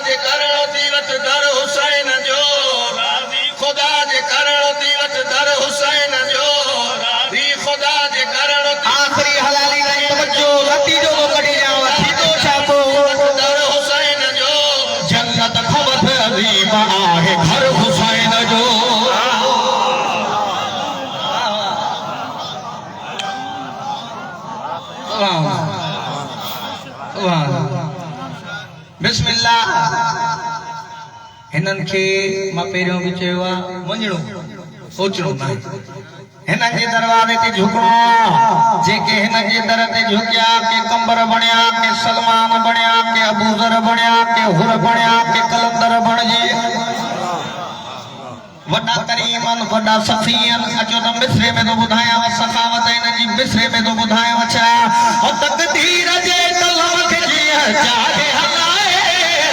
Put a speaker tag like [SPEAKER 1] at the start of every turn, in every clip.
[SPEAKER 1] जे करणो थी वठ दर हुसैन जो खुदा जे करणो थी वठ दर हुसैन जो खुदा जे करणो
[SPEAKER 2] आखिरी हलाली ताईं तवज्जो नतीजो को कढी ॾियांव थींदो छा पोइ
[SPEAKER 1] दर हुसैन जो
[SPEAKER 2] जन्नत ख़बर अज़ीम आहे घर हुसैन जो बिस्मिल्लाह हिननि खे मां पहिरियों बि चयो आहे वञणो सोचणो न हिननि जे दरवाज़े ते झुकणो जेके हिन जे दर ते झुकिया के कंबर बणिया के सलमान बणिया के अबूज़र बणिया के हुर बणिया के कलंदर बणिजी वॾा करीमन वॾा सफ़ीन अचो त मिसरे में तो ॿुधायांव सखावत हिन जी मिसरे में तो ॿुधायांव छा हो तक़दीर जे कलम खे जीअं चाहे हलाए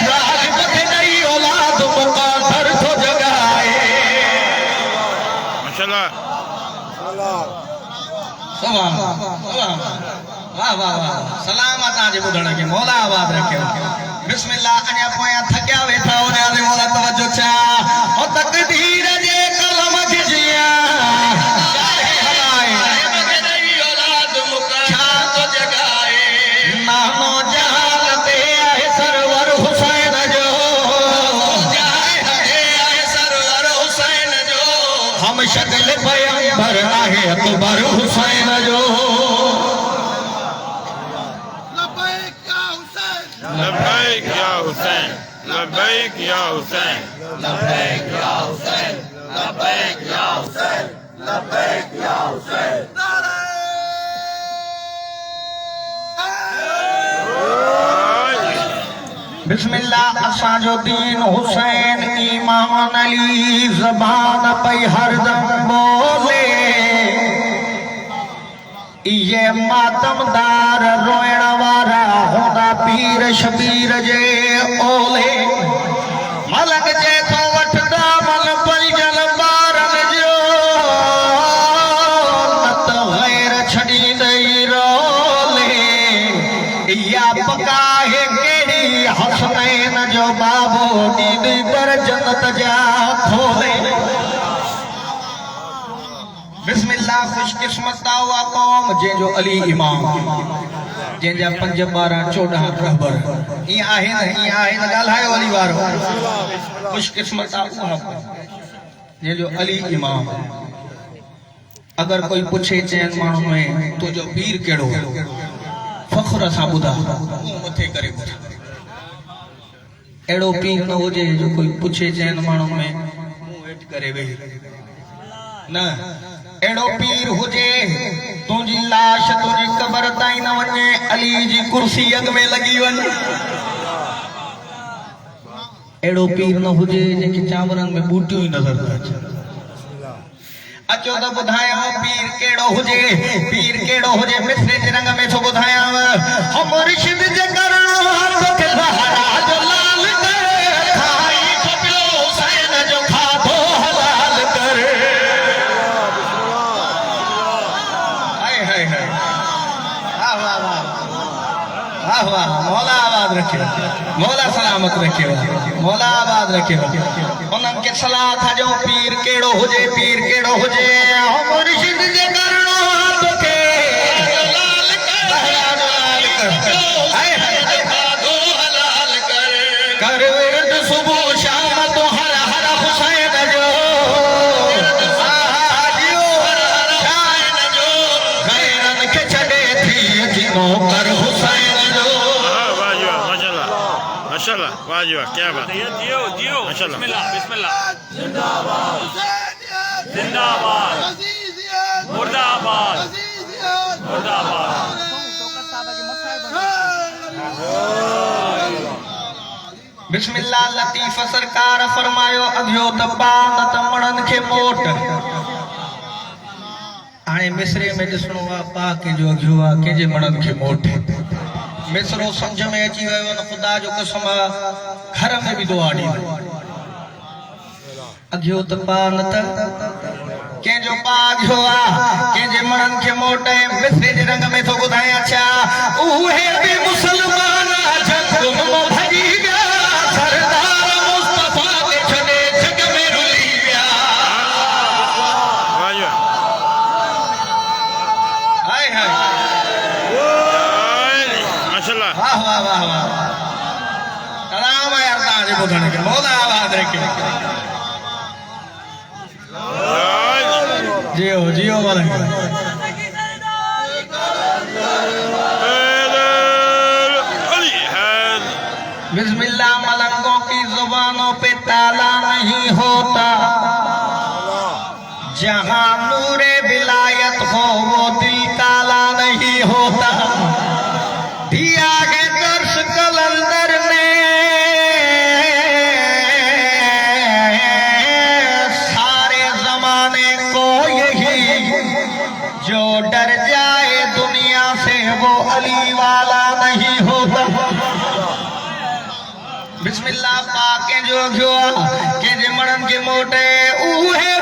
[SPEAKER 2] राज खे ॾेई औलाद मुक़द्दर थो जगाए
[SPEAKER 3] माशाल्लाह
[SPEAKER 2] वाह वाह वाह सलाम तव्हांजे ॿुधण खे मौला आबाद रखे बिस्मिल्लाह अञा पोयां थकिया वेठा हुया ते मौला तवज्जो छा हो तक़दीर जे कलम खे जीअं चाहे हलाए
[SPEAKER 1] औलाद मुक़द्दर थो जगाए
[SPEAKER 2] नानो जहान ते आहे सरवर हुसैन जो
[SPEAKER 1] आहे सरवर हुसैन जो
[SPEAKER 2] हम शक्ल पैगंबर आहे अकबर हुसैन जो
[SPEAKER 3] लब्बैक या हुसैन लब्बैक या हुसैन
[SPEAKER 1] लब्बैक या हुसैन लब्बैक या हुसैन लब्बैक या हुसैन
[SPEAKER 2] बिस्मिल्लाह असांजो दीन हुसैन ईमान अली ज़बान पे हरदम बोले ये मातमदार रोइण वारा होंदा पीर शबीर जे ओले मलक जे तो वठदा मन परिजन ॿारन जो नत गैर छॾींदई रोले या पकाए केड़ी हसनैन जो बाबो दीदी पर जन्नत जा खोले बिस्मिल्लाह खुशकिस्मत हुआ कौम जंहिंजो अली इमाम जंहिंजा 5 12 14 रहबर ईअं आहे न ॻाल्हायो अली वारो खुशकिस्मत हुआ जंहिंजो अली इमाम अगर कोई पुछे चइनि माण्हुनि में तुंहिंजो पीर कहिड़ो फ़ख्र सां ॿुधा मथे करे ॿुधा अहिड़ो पीर न हुजे जो कोई पुछे चइनि माण्हुनि में मुंहुं हेठि करे वेही न एड़ो पीर हुजे तुझी लाश तुझी कबर ताई न वने अली जी कुर्सी अग में लगी वन एड़ो पीर न हुजे जेके चावरन में बूटियों ही नजर न अचे अचो त ॿुधायांव पीर केड़ो हुजे मिसरे जे रंग में थो ॿुधायांव हम मुर्शिद जे करणो हथ खे सहारा जो लाल करे खाई खपियो हुसैन जो खाधो हलाल करे वाह वाह मौला आबाद रखे मौला सलामत रखे मौला आबाद रखे उन्हनि खे सलाह था जो पीर केड़ो हुजे मुर्शिद जे करणो हथ खे कर विर्द सुबुह शाम तो हर हर हुसैन जो गैरन खे छॾे थी अचिनो कर हुसैन
[SPEAKER 3] माशाल्लाह वाह क्या बात जियो माशाल्लाह
[SPEAKER 1] बिस्मिल्लाह
[SPEAKER 4] जिंदाबाद
[SPEAKER 1] जिंदाबाद
[SPEAKER 4] मुर्दाबाद
[SPEAKER 1] मुर्दाबाद
[SPEAKER 2] बिस्मिल्लाह लतीफ सरकार फरमायो अघियो त पान त मणन खे मोट हाणे मिसरे में ॾिसणो आहे पा कंहिंजो अघियो आहे कंहिंजे मणन खे मोट मिसरो सम्झ में अची वियो न ख़ुदा जो कसम घर में बि दुआ ॾींदो अघियो त पान त कंहिंजो पा अघियो आहे कंहिंजे मणन खे मोट मिसरे जे रंग में थो ॿुधायां छा उहे बि मुसलमान जंग में भॼी विया जे ॿुधण खे मौला आवाज़ रखे जियो जियो वाला बिस्मिल्लाह मलंगों की जुबानों पे ताला नहीं होता जहां नूरे विलायत हो वो दिल काला नहीं होता दिया है दर्श कलंदर ने सारे जमाने को यही जो डर जाए दुनिया से वो अली वाला नहीं होता बिस्मिल्लाह पाके जो के जे मणन के मोटे उहे